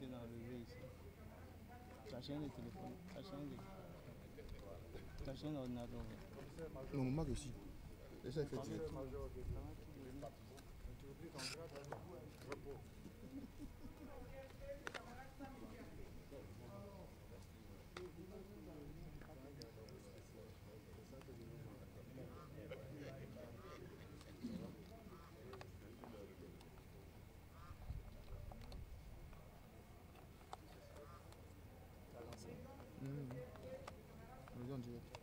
était enlevé ici. Ta chaîne de téléphone, ta chaîne d'ordinateur. Non, mon Mac aussi. Et ça, il fait direct. Le réseau en direct.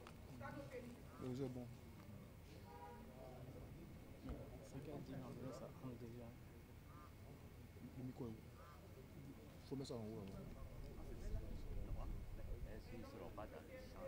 Le réseau est bon. 5h10, ça prend déjà. Le micro est où? Faut mettre ça en haut là-bas. Est-ce qu'ils ne seront pas dans les champs?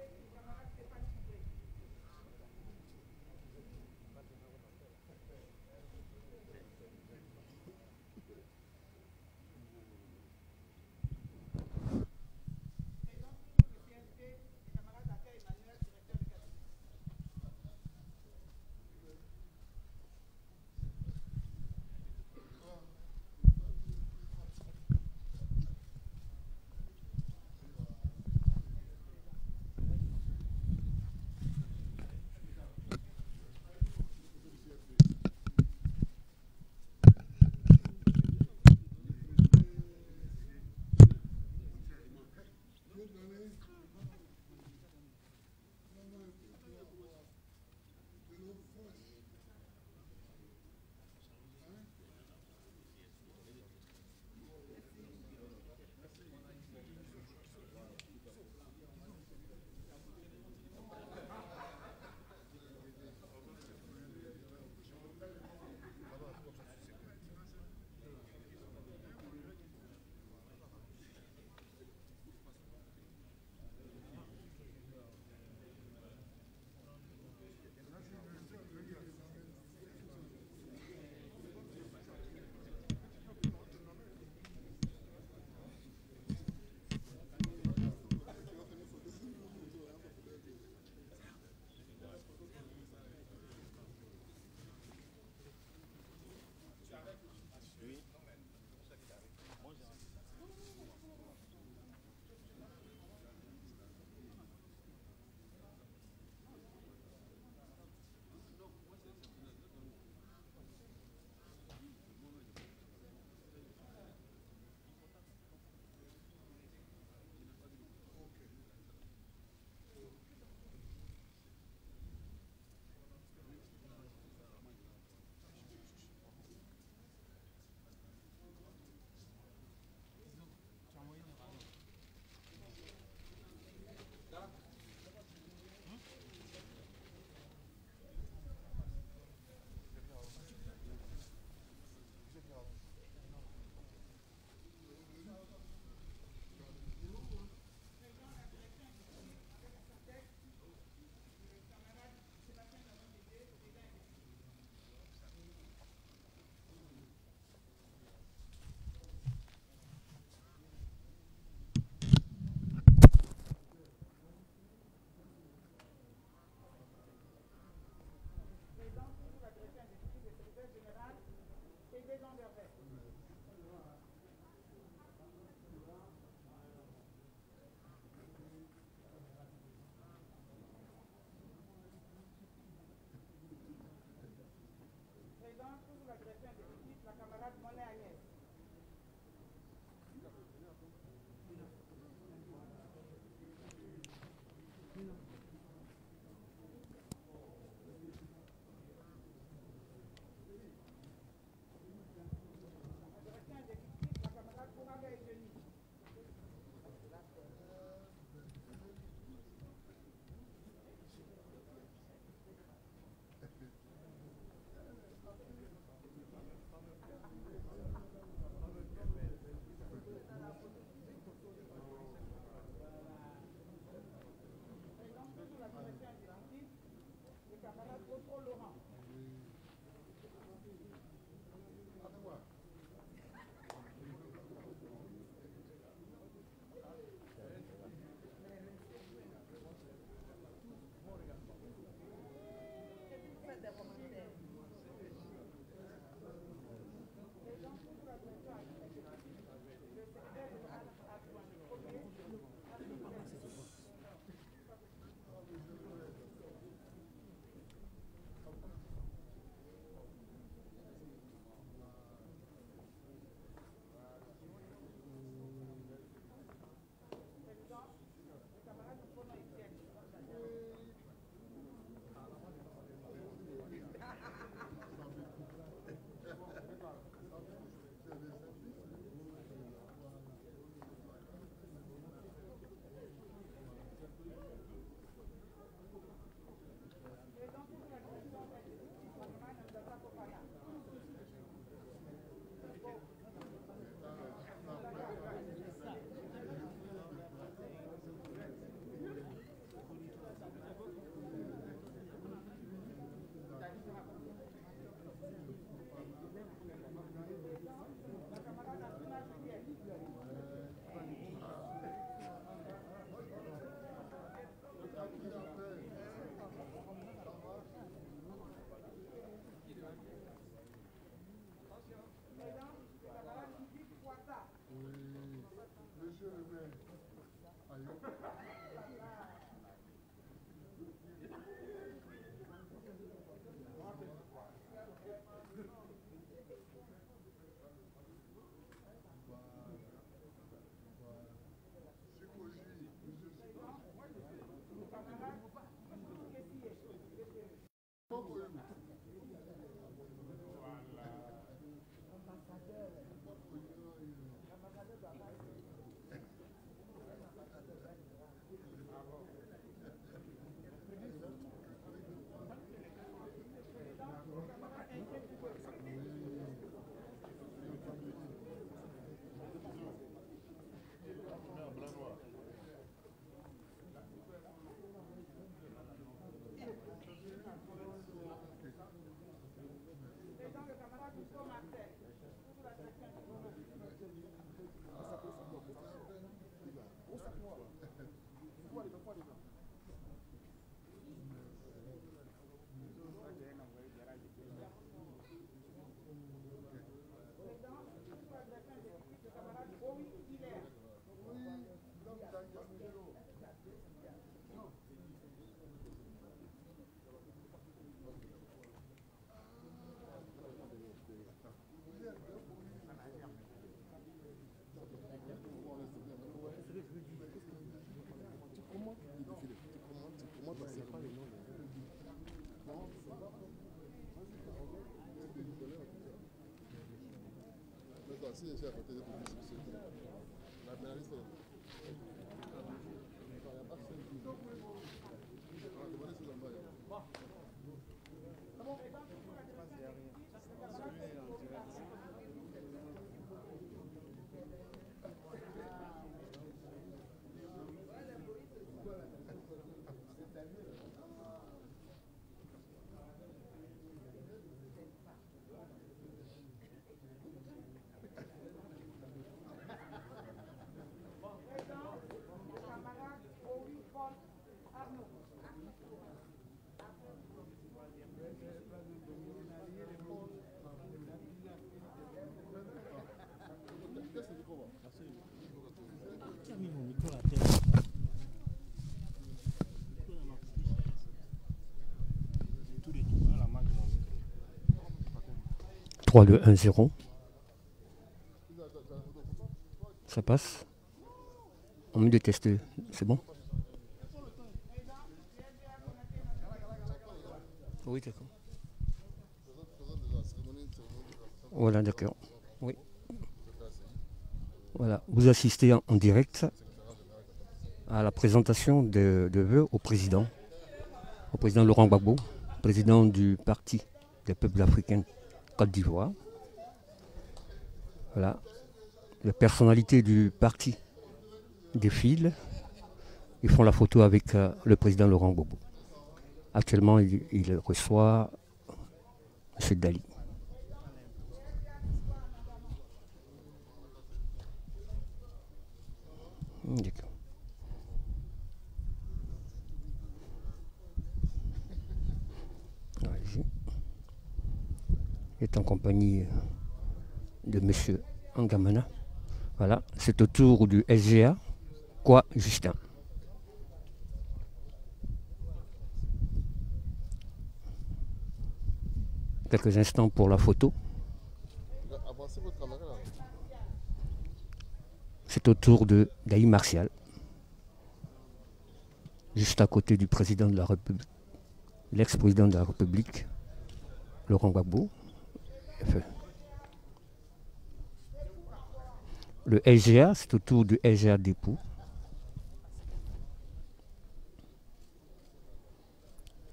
Qui a mis mon micro à terre? Tous les tours, à la main de mon micro. 3, 2, 1, 0. Ça passe. On met de tester. C'est bon? Oui, d'accord. Voilà, d'accord. Oui. Voilà. Vous assistez en direct à la présentation de vœux au président Laurent Gbagbo, président du Parti des peuples africains Côte d'Ivoire. Voilà. Les personnalités du parti défilent. Ils font la photo avec le président Laurent Gbagbo. Actuellement, il reçoit M. Dali. D'accord. Il est en compagnie de M. Angamana. Voilà, c'est au tour du SGA. Quoi, Justin? Quelques instants pour la photo. C'est au tour de Daï Martial, juste à côté du président de la République, l'ex-président de la République, Laurent Gbagbo. Le SGA, c'est au tour du SGA dépôt.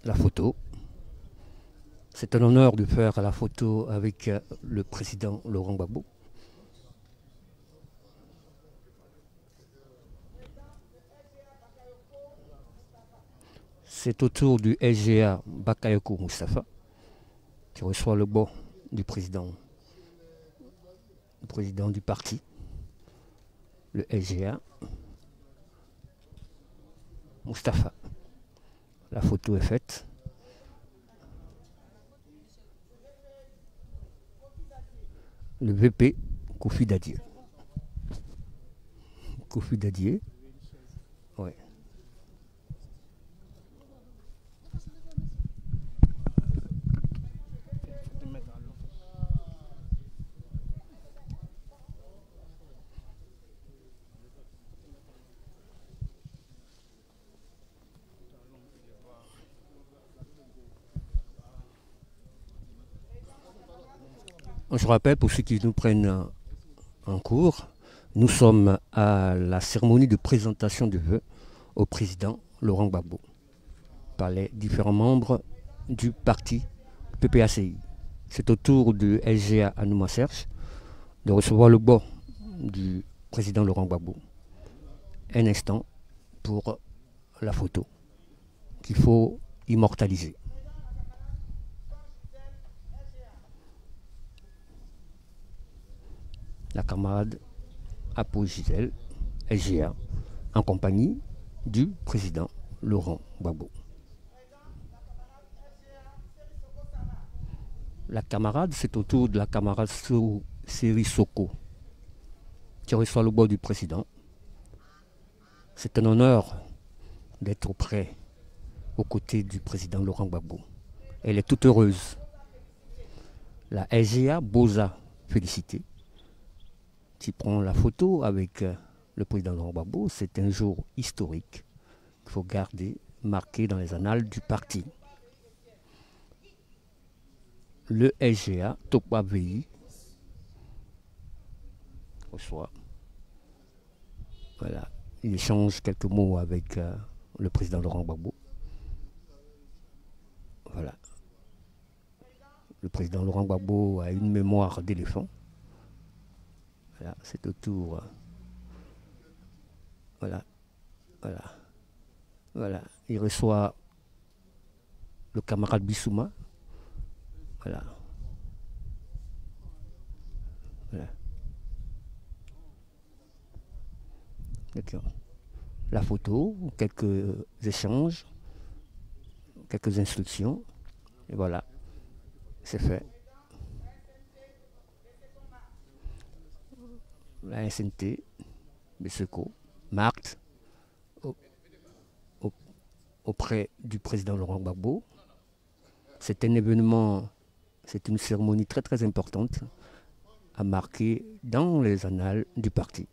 La photo. C'est un honneur de faire la photo avec le président Laurent Gbagbo. C'est au tour du SGA Bakayoko Moustapha qui reçoit le bon du président du parti, le SGA Moustapha. La photo est faite. Le VP Kofi Dadié. Kofi Dadié. Ouais. Je rappelle pour ceux qui nous prennent en cours, nous sommes à la cérémonie de présentation de vœux au président Laurent Gbagbo par les différents membres du parti PPACI. C'est au tour du SGA Anouma Serge de recevoir le bon du président Laurent Gbagbo. Un instant pour la photo qu'il faut immortaliser. La camarade Apo Gisèle, SGA, en compagnie du président Laurent Gbagbo. La camarade, c'est au tour de la camarade Seri Soko, qui reçoit le bord du président. C'est un honneur d'être auprès, aux côtés du président Laurent Gbagbo. Elle est toute heureuse. La SGA Boza, félicité, qui prend la photo avec le président Laurent Gbagbo. C'est un jour historique qu'il faut garder, marqué dans les annales du parti. Le SGA Tokwa VI, reçoit. Voilà. Il échange quelques mots avec le président Laurent Gbagbo. Voilà. Le président Laurent Gbagbo a une mémoire d'éléphant. Voilà, c'est au tour. Voilà. Voilà. Voilà. Il reçoit le camarade Bissouma. Voilà. Voilà. D'accord. La photo, quelques échanges, quelques instructions. Et voilà. C'est fait. La SNT, Beseko, marque auprès du président Laurent Gbagbo. C'est un événement, c'est une cérémonie très très importante à marquer dans les annales du parti.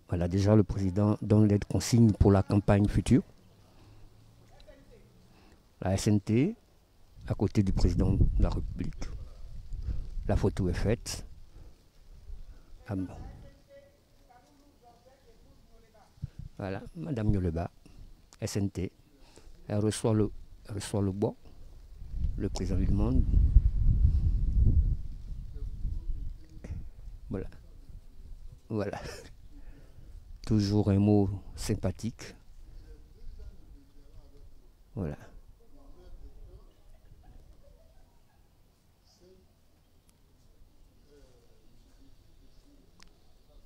Voilà, déjà le président donne les consignes pour la campagne future. La SNT, à côté du président de la République. La photo est faite. Voilà, Madame Yoleba, SNT. Elle reçoit le bois. Le président lui demande. Voilà. Voilà. Toujours un mot sympathique. Voilà.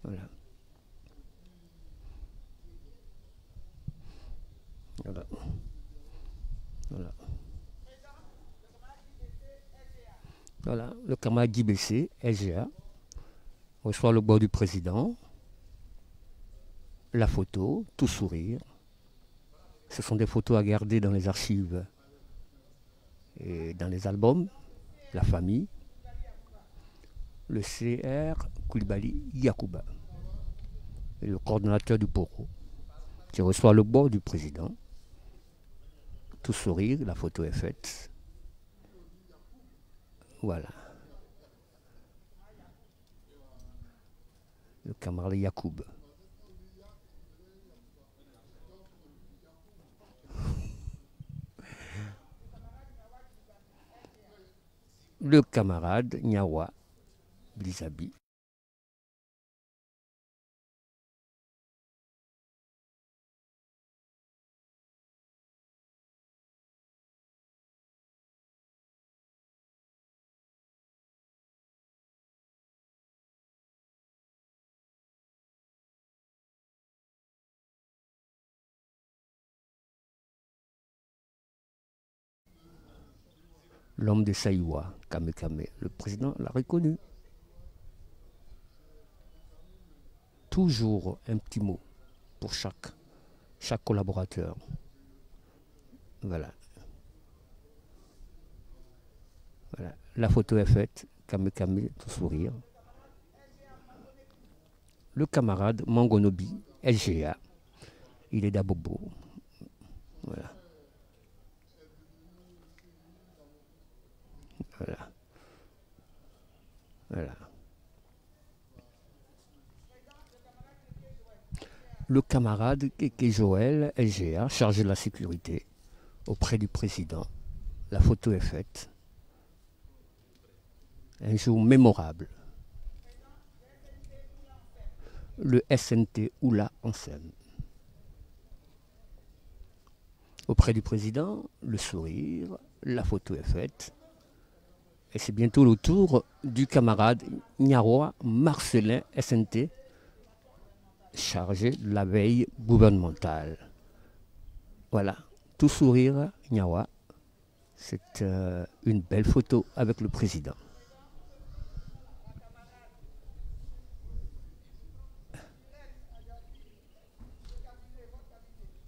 Voilà. Voilà. Voilà. Voilà. Le camarade Guy Bessé, SGA, reçoit le bois du président. La photo, tout sourire. Ce sont des photos à garder dans les archives et dans les albums. La famille. Le CR Koulibaly Yacouba, et le coordonnateur du Poro, qui reçoit le bois du président. Tout sourire, la photo est faite. Voilà. Le camarade Yacoub. Le camarade Nyawa Blizabi. L'homme de Saïwa, Kame Kame, le président l'a reconnu. Toujours un petit mot pour chaque collaborateur. Voilà. Voilà. La photo est faite, Kame Kame, tout sourire. Le camarade Mangonobi, SGA, il est d'Abobo. Voilà. Voilà. Voilà. Le camarade Keke Joël, SGA, chargé de la sécurité auprès du président. La photo est faite. Un jour mémorable. Le SNT Oula en scène. Auprès du président, le sourire, la photo est faite. Et c'est bientôt le tour du camarade Nyawa Marcelin SNT, chargé de la veille gouvernementale. Voilà, tout sourire, Nyawa. C'est une belle photo avec le président.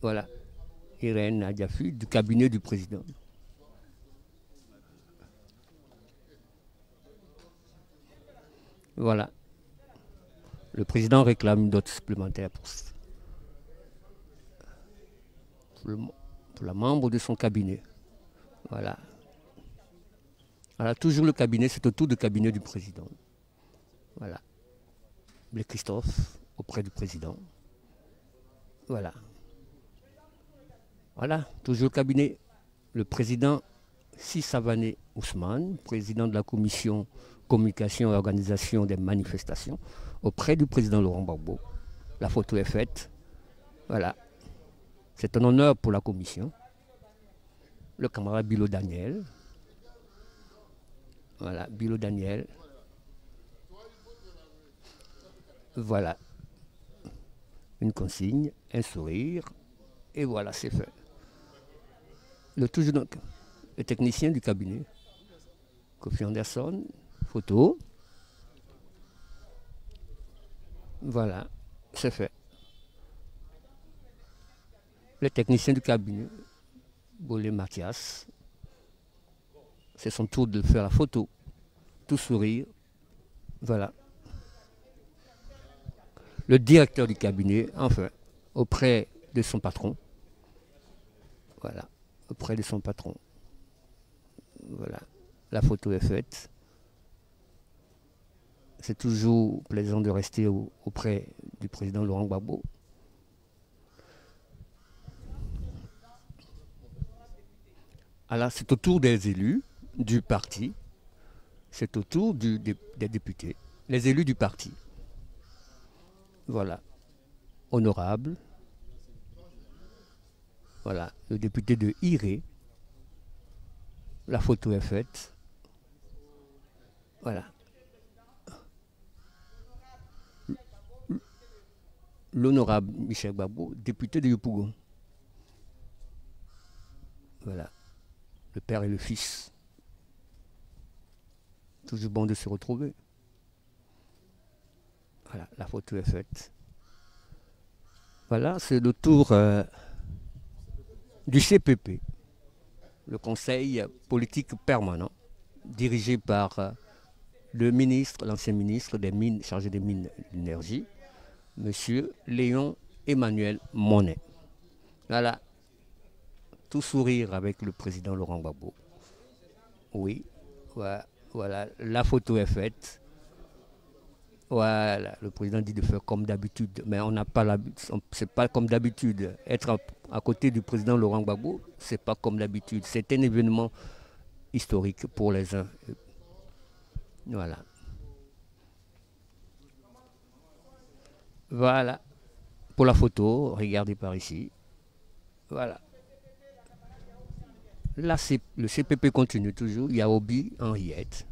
Voilà, Irène Adiafu du cabinet du président. Voilà. Le président réclame une dot supplémentaire pour la membre de son cabinet. Voilà. Voilà, toujours le cabinet, c'est autour du cabinet du président. Voilà. Blé Christophe auprès du président. Voilà. Voilà, toujours le cabinet. Le président Sissavané Ousmane, président de la commission communication et organisation des manifestations, auprès du président Laurent Gbagbo. La photo est faite. Voilà. C'est un honneur pour la commission. Le camarade Bilo Daniel. Voilà, Bilo Daniel. Voilà. Une consigne, un sourire, et voilà, c'est fait. Toujours donc, le technicien du cabinet, Kofi Anderson, photo. Voilà, c'est fait. Le technicien du cabinet, Bolé Mathias, c'est son tour de faire la photo. Tout sourire. Voilà. Le directeur du cabinet, enfin, auprès de son patron. Voilà, auprès de son patron. Voilà, la photo est faite. C'est toujours plaisant de rester auprès du président Laurent Gbagbo. Alors, c'est au tour des élus du parti. C'est au tour des députés, les élus du parti. Voilà, honorable. Voilà, le député de Iré. La photo est faite. Voilà. L'honorable Michel Gbagbo, député de Yopougon. Voilà, le père et le fils. Toujours bon de se retrouver. Voilà, la photo est faite. Voilà, c'est le tour du CPP, le Conseil politique permanent, dirigé par le ministre, l'ancien ministre des Mines, chargé des Mines et de l'Énergie, M. Léon Emmanuel Monnet. Voilà, tout sourire avec le président Laurent Gbagbo. Oui, voilà, la photo est faite. Voilà, le président dit de faire comme d'habitude, mais on n'a pas l'habitude, c'est pas comme d'habitude. Être à côté du président Laurent Gbagbo, c'est pas comme d'habitude. C'est un événement historique pour les uns. Voilà. Voilà, pour la photo, regardez par ici. Voilà. Là, le CPP continue toujours. Il y a Obi Henriette.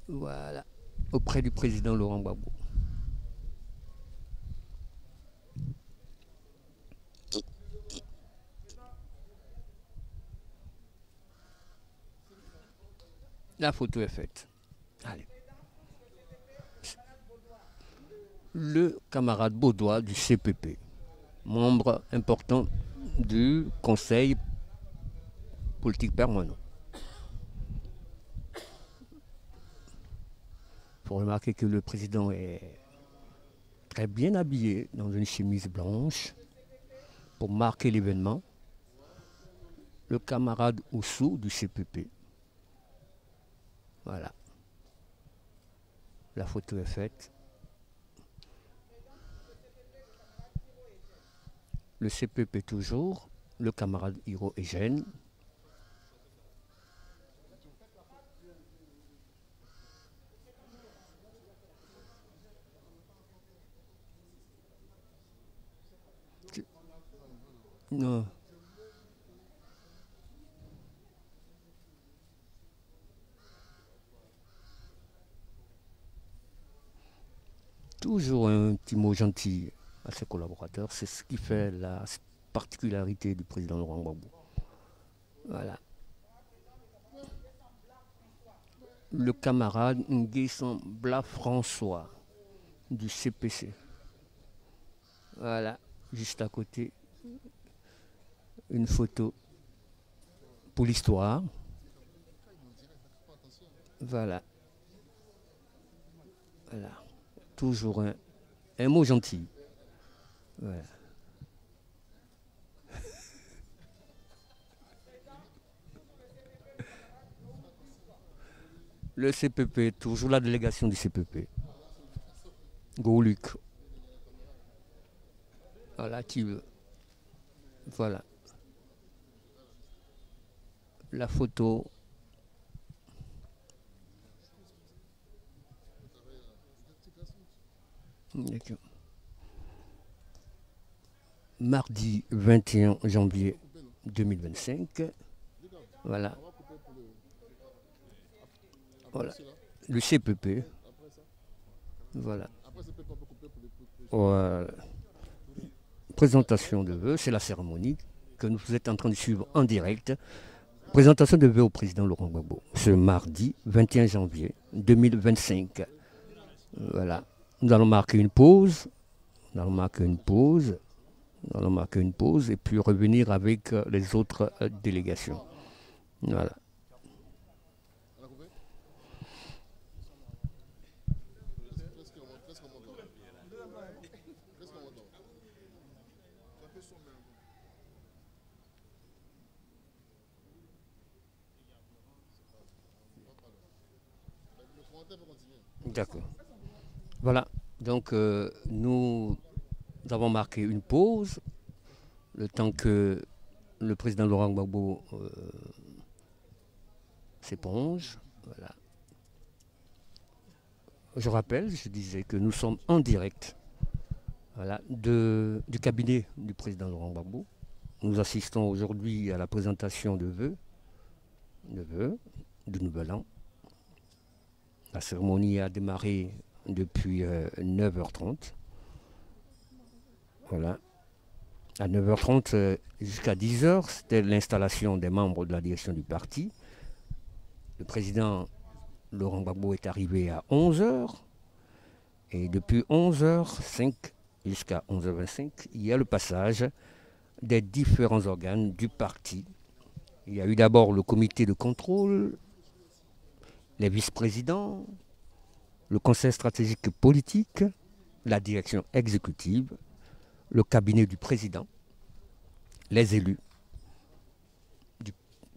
Voilà. Auprès du président Laurent Gbagbo. La photo est faite. Allez. Le camarade Baudois du CPP, membre important du Conseil politique permanent. Il faut remarquer que le président est très bien habillé dans une chemise blanche pour marquer l'événement. Le camarade Oussou du CPP. Voilà. La photo est faite. Le CPP toujours. Le camarade Hiro Eugène. Non. Toujours un petit mot gentil à ses collaborateurs, c'est ce qui fait la particularité du président Laurent Gbagbo. Voilà. Le camarade Nguessan Bla François du CPC. Voilà, juste à côté, une photo pour l'histoire. Voilà. Voilà. Toujours un mot gentil. Voilà. Le CPP, toujours la délégation du CPP. Goluc. Voilà, qui veut. Voilà. La photo. D'accord. Mardi 21 janvier 2025. Voilà. Voilà. Le CPP. Voilà. Voilà. Présentation de vœux, c'est la cérémonie que nous êtes en train de suivre en direct. Présentation de vœux au président Laurent Gbagbo, ce mardi 21 janvier 2025. Voilà. Nous allons marquer une pause. Nous allons marquer une pause. Nous allons marquer une pause et puis revenir avec les autres délégations. Voilà. D'accord. Voilà. Donc nous avons marqué une pause, le temps que le président Laurent Gbagbo s'éponge. Voilà. Je rappelle, je disais que nous sommes en direct, voilà, du cabinet du président Laurent Gbagbo. Nous assistons aujourd'hui à la présentation de vœux du Nouvel An. La cérémonie a démarré depuis 9h30. Voilà. À 9h30 jusqu'à 10h, c'était l'installation des membres de la direction du parti. Le président Laurent Gbagbo est arrivé à 11h. Et depuis 11h05 jusqu'à 11h25, il y a le passage des différents organes du parti. Il y a eu d'abord le comité de contrôle, les vice-présidents, le conseil stratégique et politique, la direction exécutive, le cabinet du président, les élus du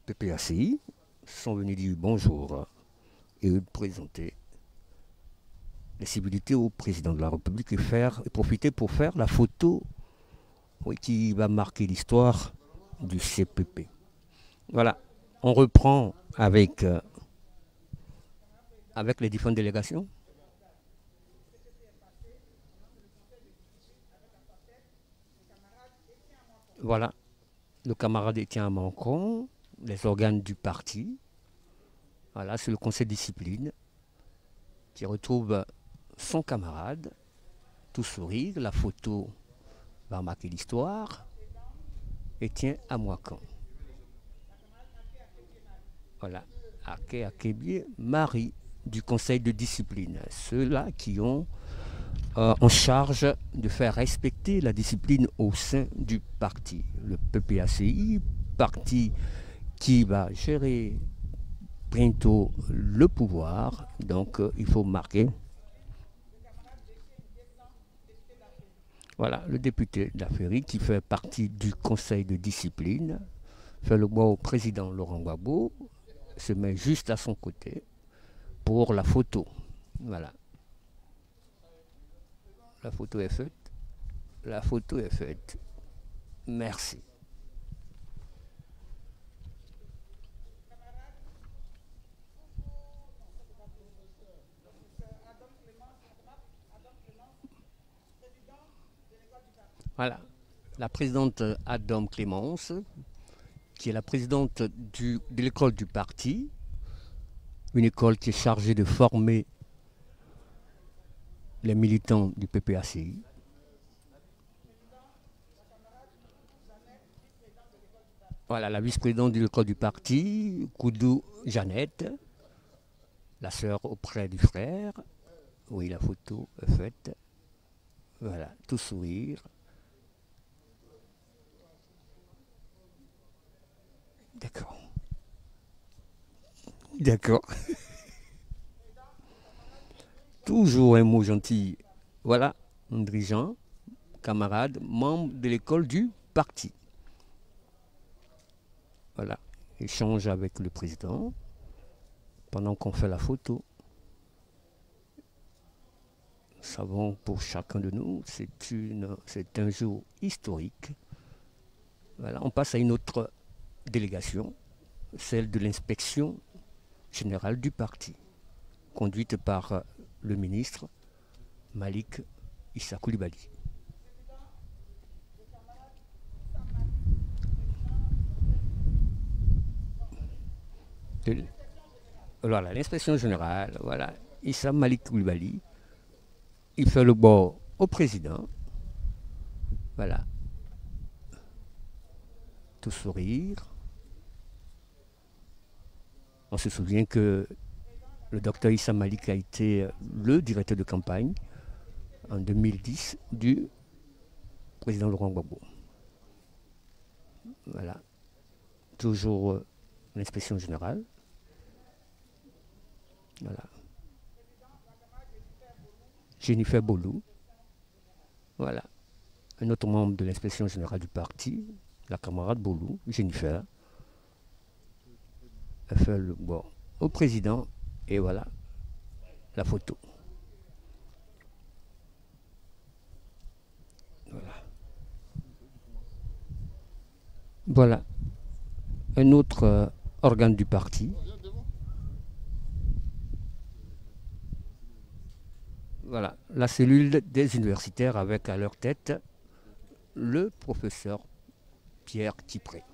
PPACI sont venus dire bonjour et présenter les civilités au président de la République et profiter pour faire la photo, oui, qui va marquer l'histoire du CPP. Voilà, on reprend avec les différentes délégations. Voilà, le camarade Étienne Amancon, les organes du parti. Voilà, c'est le conseil de discipline qui retrouve son camarade, tout sourire. La photo va marquer l'histoire. Étienne Amancon. Voilà, Ake Akebie, Marie du conseil de discipline. Ceux-là qui ont en charge de faire respecter la discipline au sein du parti. Le PPACI, parti qui va gérer bientôt le pouvoir, donc il faut marquer. Voilà, le député d'Afrique qui fait partie du conseil de discipline, fait le bois au président Laurent Gbagbo, se met juste à son côté pour la photo. Voilà. La photo est faite. La photo est faite. Merci. Voilà. La présidente Adam Clémence, qui est la présidente de l'école du parti, une école qui est chargée de former les militants du PPACI. Voilà, la vice-présidente de l'école du parti, Koudou Jeannette, la sœur auprès du frère. Oui, la photo est faite. Voilà, tout sourire. D'accord. D'accord. Toujours un mot gentil. Voilà, un dirigeant, camarade, membre de l'école du parti. Voilà, échange avec le président pendant qu'on fait la photo. savons pour chacun de nous, c'est un jour historique. Voilà, on passe à une autre délégation, celle de l'inspection générale du parti, conduite par le ministre Malik Issa Coulibaly. Voilà, l'inspection générale, voilà, Issa Malik Coulibaly, il fait le bord au président, voilà, tout sourire. On se souvient que le docteur Issa Malik a été le directeur de campagne en 2010 du président Laurent Gbagbo. Voilà, toujours l'inspection générale. Voilà. Jennifer Bolou, voilà, un autre membre de l'inspection générale du parti, la camarade Bolou, Jennifer, elle fait le bon au président et voilà la photo. Voilà. Voilà un autre organe du parti. Voilà, la cellule des universitaires avec à leur tête le professeur Pierre Tipré.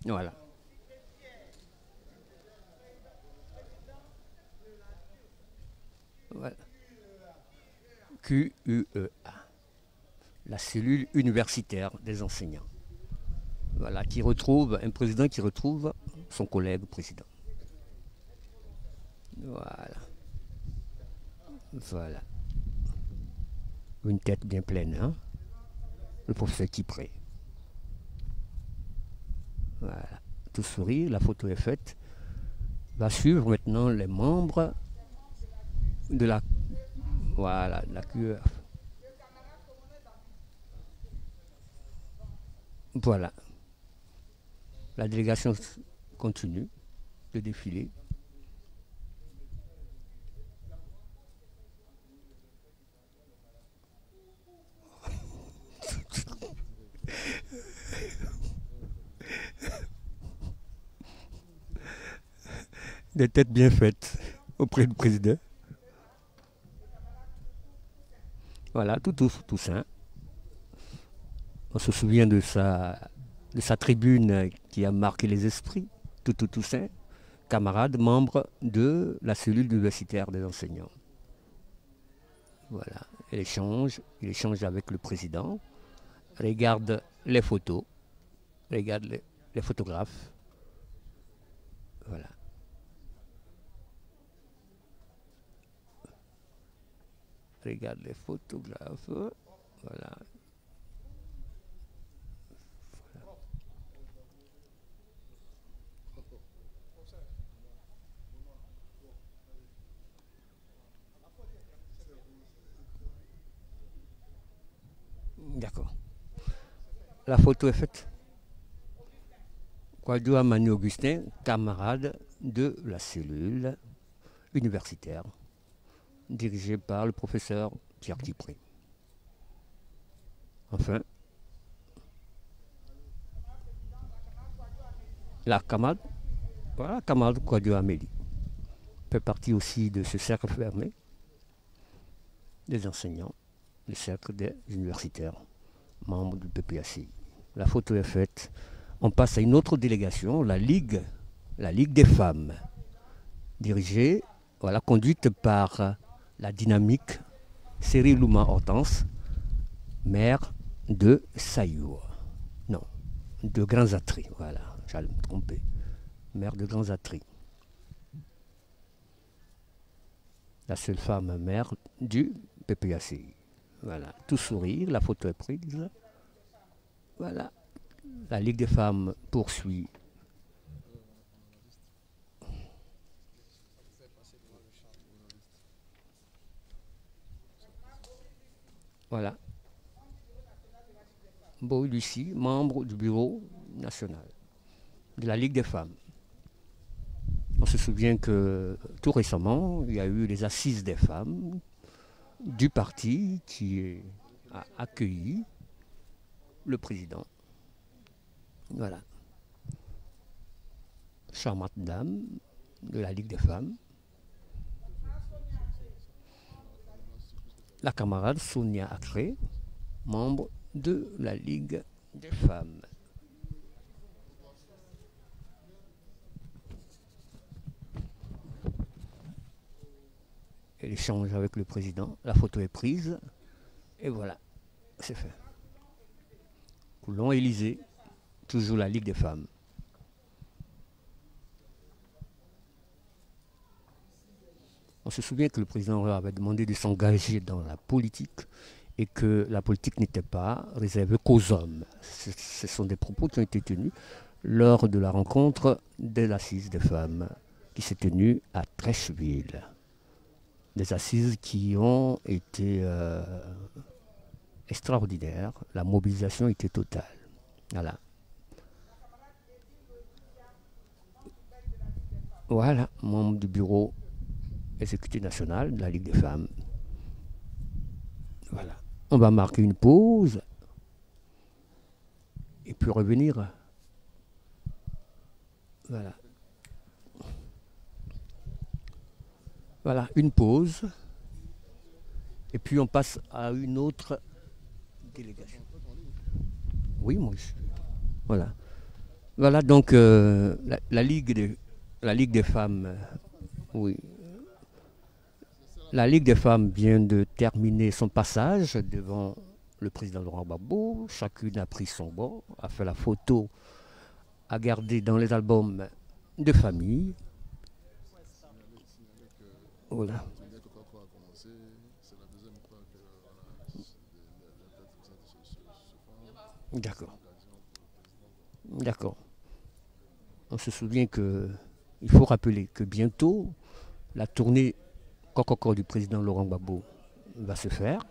Voilà. Voilà. QUEA, la cellule universitaire des enseignants. Voilà, qui retrouve un président qui retrouve son collègue président. Voilà. Voilà. Une tête bien pleine, hein? Le professeur Tipré. Voilà. Tout sourire, la photo est faite. Va suivre maintenant les membres de la, voilà, de la QEF. Voilà. La délégation continue de défiler. Des têtes bien faites auprès du président. Voilà, tout Toussaint. On se souvient de sa tribune qui a marqué les esprits. Tout Toussaint, camarade, membre de la cellule universitaire des enseignants. Voilà, il échange avec le président, regarde les photos, regarde les photographes. Voilà. Regarde les photographes. Voilà. D'accord. La photo est faite. Kouadio Amani Augustin, camarade de la cellule universitaire, dirigée par le professeur Pierre Tipré. Enfin, la camarade, voilà, camarade Kouadio Amélie, fait partie aussi de ce cercle fermé des enseignants, le cercle des universitaires, membres du PPACI. La photo est faite. On passe à une autre délégation, la Ligue des femmes, dirigée, voilà, conduite par la dynamique Série Louma Hortense, maire de Sayour. Non, de Grands Atris, voilà, j'allais me tromper. Maire de Grands Atris. La seule femme maire du PPACI. Voilà, tout sourire, la photo est prise. Voilà, la Ligue des femmes poursuit. Voilà. Boy Lucie, membre du bureau national de la Ligue des femmes. On se souvient que tout récemment, il y a eu les assises des femmes du parti qui a accueilli le président. Voilà. Charmante dame de la Ligue des femmes. La camarade Sonia Akré, membre de la Ligue des femmes. Et l'échange avec le président, la photo est prise, et voilà, c'est fait. Coulon Élysée, toujours la Ligue des femmes. On se souvient que le président leur avait demandé de s'engager dans la politique et que la politique n'était pas réservée qu'aux hommes. Ce sont des propos qui ont été tenus lors de la rencontre des assises des femmes qui s'est tenue à Trècheville. Des assises qui ont été extraordinaires. La mobilisation était totale. Voilà. Voilà, membre du bureau exécutif national de la Ligue des femmes. Voilà. On va marquer une pause et puis revenir. Voilà. Voilà, une pause. Et puis on passe à une autre délégation. Oui, moi je... Voilà. Voilà donc la Ligue des femmes. Oui. La Ligue des femmes vient de terminer son passage devant le président Laurent Gbagbo. Chacune a pris son bord, a fait la photo, a gardé dans les albums de famille. Voilà. D'accord. D'accord. On se souvient il faut rappeler que bientôt, la tournée Coco du président Laurent Gbagbo va se faire.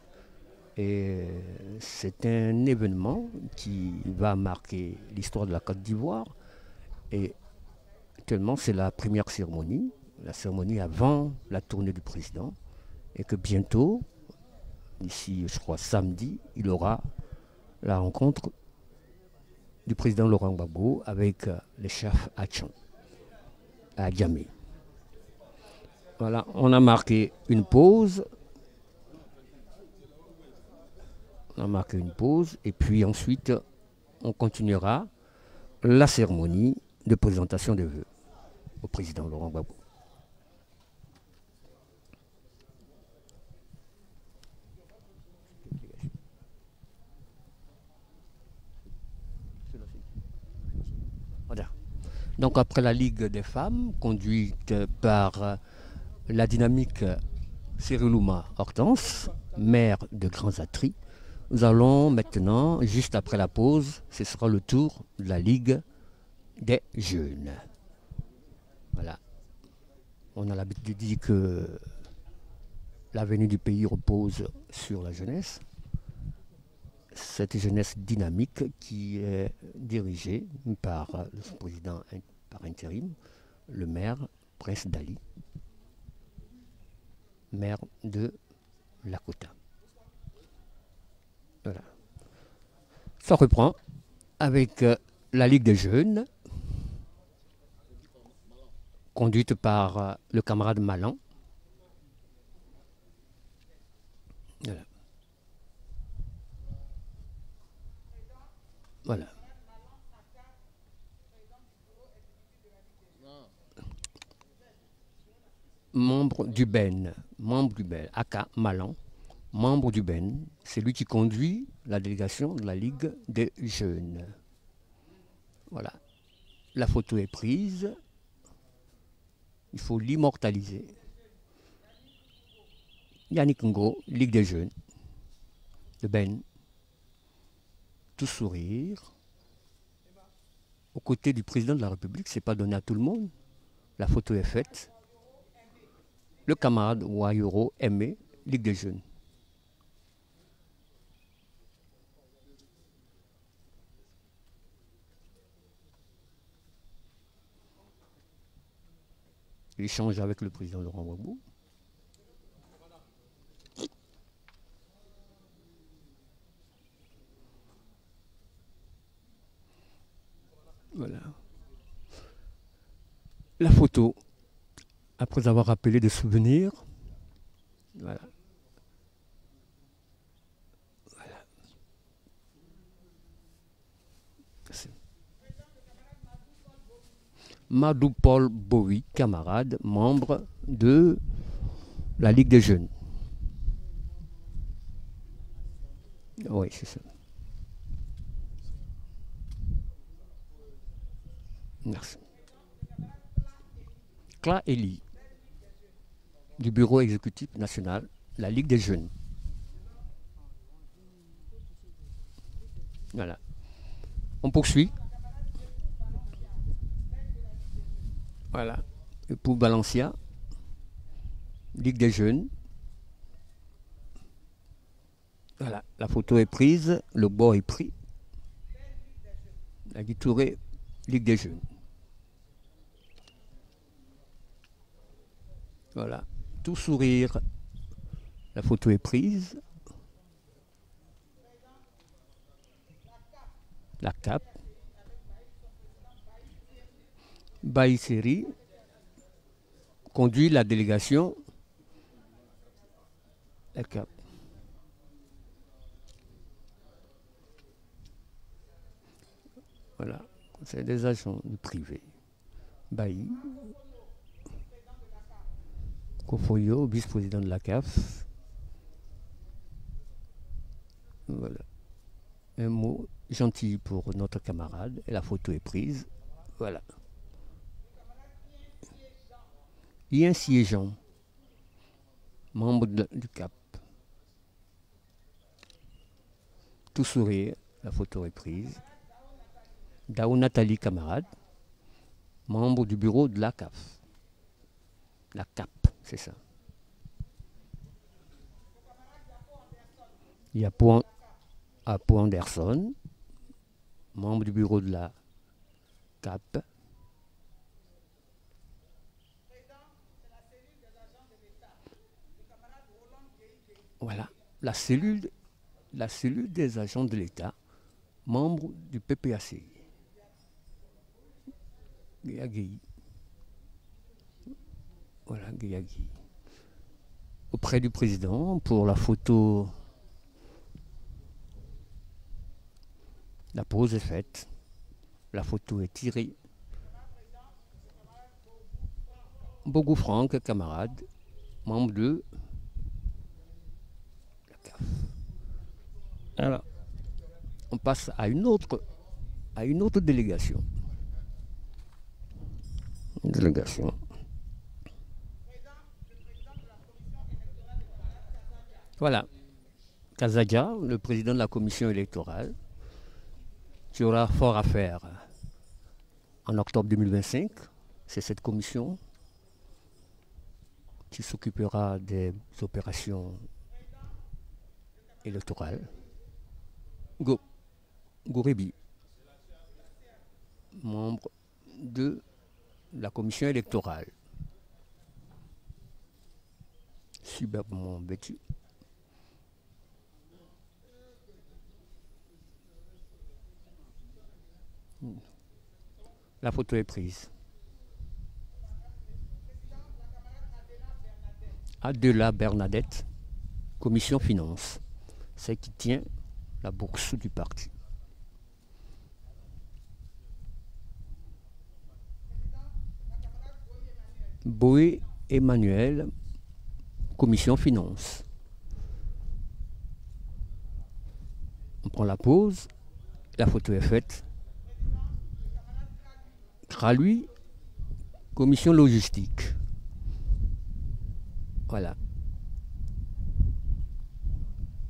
Et c'est un événement qui va marquer l'histoire de la Côte d'Ivoire. Et actuellement, c'est la première cérémonie, la cérémonie avant la tournée du président. Et que bientôt, d'ici, je crois, samedi, il aura la rencontre du président Laurent Gbagbo avec les chefs Hatchan à Djamé. Voilà, on a marqué une pause. On a marqué une pause et puis ensuite on continuera la cérémonie de présentation des vœux au président Laurent Gbagbo. Voilà. Donc après la Ligue des femmes, conduite par la dynamique Cyrilouma Hortense, maire de Grands Atris, nous allons maintenant, juste après la pause, ce sera le tour de la Ligue des jeunes. Voilà. On a l'habitude de dire que l'avenir du pays repose sur la jeunesse. Cette jeunesse dynamique qui est dirigée par le président par intérim, le maire Prince Dali, maire de Lakota. Voilà. Ça reprend avec la Ligue des jeunes, conduite par le camarade Malan. Voilà. Voilà. Membre du BEN, Aka Malan, membre du BEN, c'est lui qui conduit la délégation de la Ligue des jeunes. Voilà. La photo est prise. Il faut l'immortaliser. Yannick Ngo, Ligue des jeunes, de BEN, tout sourire. Aux côtés du président de la République, c'est pas donné à tout le monde. La photo est faite. Le camarade Wayoro Aimé, Ligue des jeunes. l'échange avec le président Laurent Gbagbo. Voilà. La photo, après avoir rappelé des souvenirs. Voilà. Voilà. Madou Paul Bowie, camarade, membre de la Ligue des Jeunes. Oui, c'est ça. Merci. Cla Eli, du Bureau exécutif national, la Ligue des Jeunes. Voilà. On poursuit. Voilà. Et pour Balancia, Ligue des Jeunes. Voilà. La photo est prise, le bord est pris. La Touré, Ligue des Jeunes. Voilà. Tout sourire. La photo est prise. La cape. Baïseri conduit la délégation. La cape. Voilà. C'est des agents du privé. Baï. Kofoyo, vice-président de la CAF. Voilà. Un mot gentil pour notre camarade. Et la photo est prise. Voilà. Yen Siéjean, membre du CAP. Tout sourire, la photo est prise. Dao Nathalie, camarade, membre du bureau de la CAF. La CAP, c'est ça. Il y a Apo Anderson, membre du bureau de la CAP. Voilà, la cellule des agents de l'État, membre du PPAC. Guéagui. Voilà, Guéagui. Auprès du président, pour la photo, la pose est faite. La photo est tirée. Bogou Franck, camarade, membre de la CAF. Alors, on passe à une autre délégation. Une délégation. Voilà. Kazadia, le président de la commission électorale, qui aura fort à faire en octobre 2025. C'est cette commission qui s'occupera des opérations électorales. Gourebi, membre de la commission électorale. Superbement vêtu. La photo est prise. Adela Bernadette, commission finance, c'est qui tient la bourse du parti. Boé Emmanuel, commission finance. On prend la pause, la photo est faite. Kralui, commission logistique. Voilà.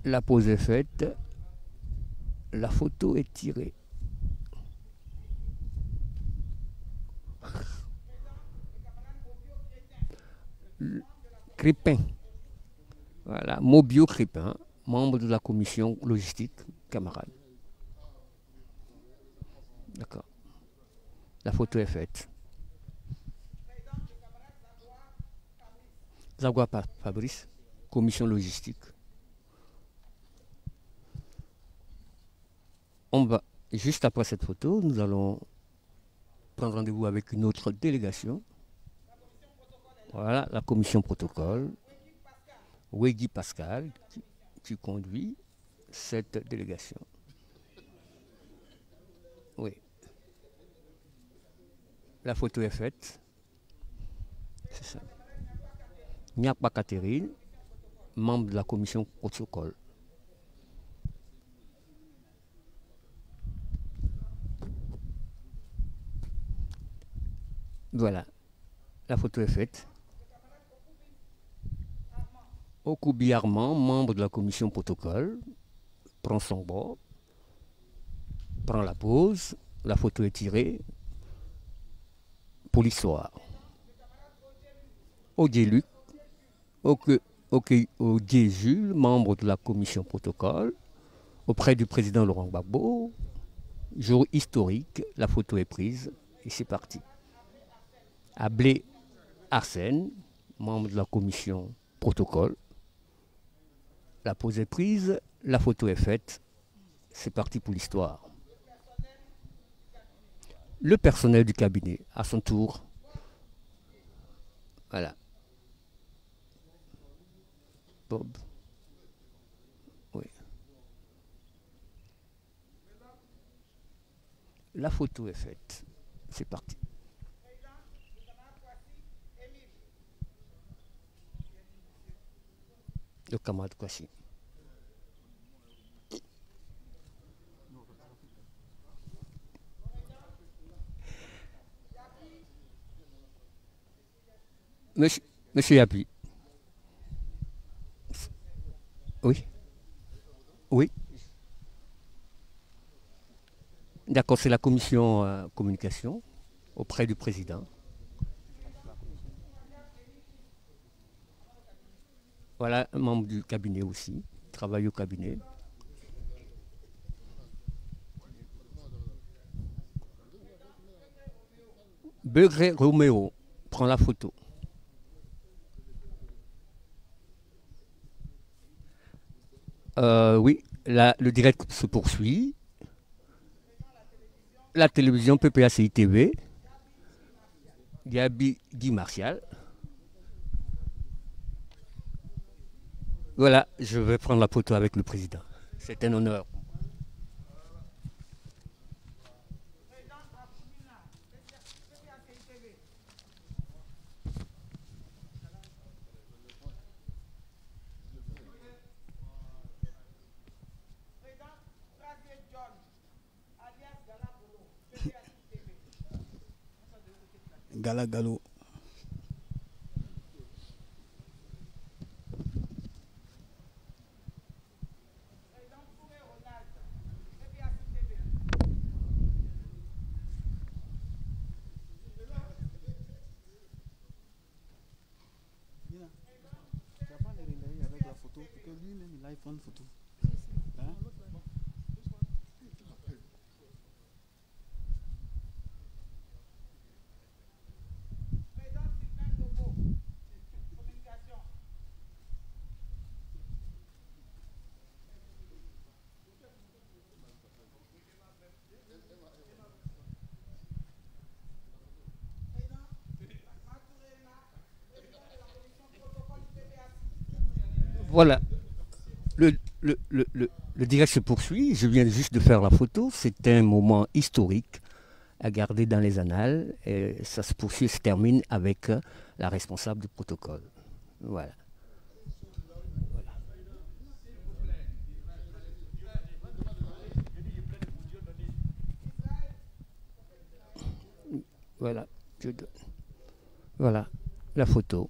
La pose est faite. La photo est tirée. Crépin. Voilà. Mobio Crépin, membre de la commission logistique, camarade. D'accord. La photo est faite. Zagua Fabrice, commission logistique. On va, juste après cette photo, nous allons prendre rendez-vous avec une autre délégation. Voilà, la commission protocole. Wegui Pascal qui conduit cette délégation. Oui. La photo est faite. C'est ça. Nyakpa Catherine, membre de la commission protocole. Voilà, la photo est faite. Okubi Armand, membre de la commission protocole, prend son bord, prend la pose, la photo est tirée pour l'histoire. Odier Luc, Odier Jules, membre de la commission protocole, auprès du président Laurent Gbagbo, jour historique, la photo est prise et c'est parti. Ablé Arsène, membre de la commission protocole. La pose est prise, la photo est faite, c'est parti pour l'histoire. Le personnel du cabinet, à son tour. Voilà. Bob. Oui. La photo est faite, c'est parti. Le camarade Kwasi. Monsieur Yapi. Oui. Oui. D'accord, c'est la commission communication auprès du président. Voilà, un membre du cabinet aussi, travaille au cabinet. Begré Roméo prend la photo. Oui, le direct se poursuit. La télévision PPACI TV, Gabi Guy Martial. Voilà, je vais prendre la photo avec le président. C'est un honneur. Gala Galo. Prendre photo. Hein? Voilà. Le direct se poursuit, je viens juste de faire la photo, c'est un moment historique à garder dans les annales, et ça se poursuit et se termine avec la responsable du protocole. Voilà. Voilà, voilà la photo.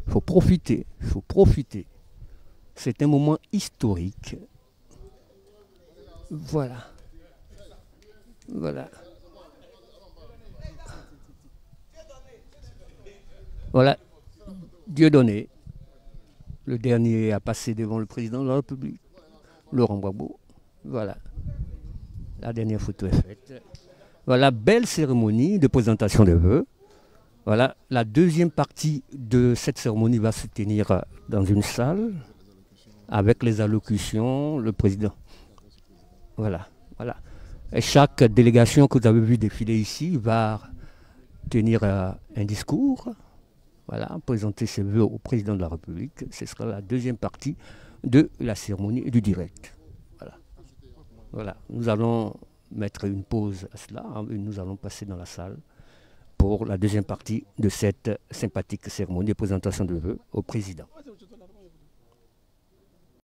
Il faut profiter, il faut profiter. C'est un moment historique. Voilà. Voilà. Voilà. Dieudonné. Le dernier à passer devant le président de la République, Laurent Gbagbo. Voilà. La dernière photo est faite. Voilà, belle cérémonie de présentation des vœux. Voilà, la deuxième partie de cette cérémonie va se tenir dans une salle avec les allocutions, le président. Voilà, voilà. Et chaque délégation que vous avez vu défiler ici va tenir un discours, voilà, présenter ses vœux au président de la République. Ce sera la deuxième partie de la cérémonie et du direct. Voilà. Voilà. Nous allons mettre une pause à cela et nous allons passer dans la salle pour la deuxième partie de cette sympathique cérémonie de présentation de vœux au président.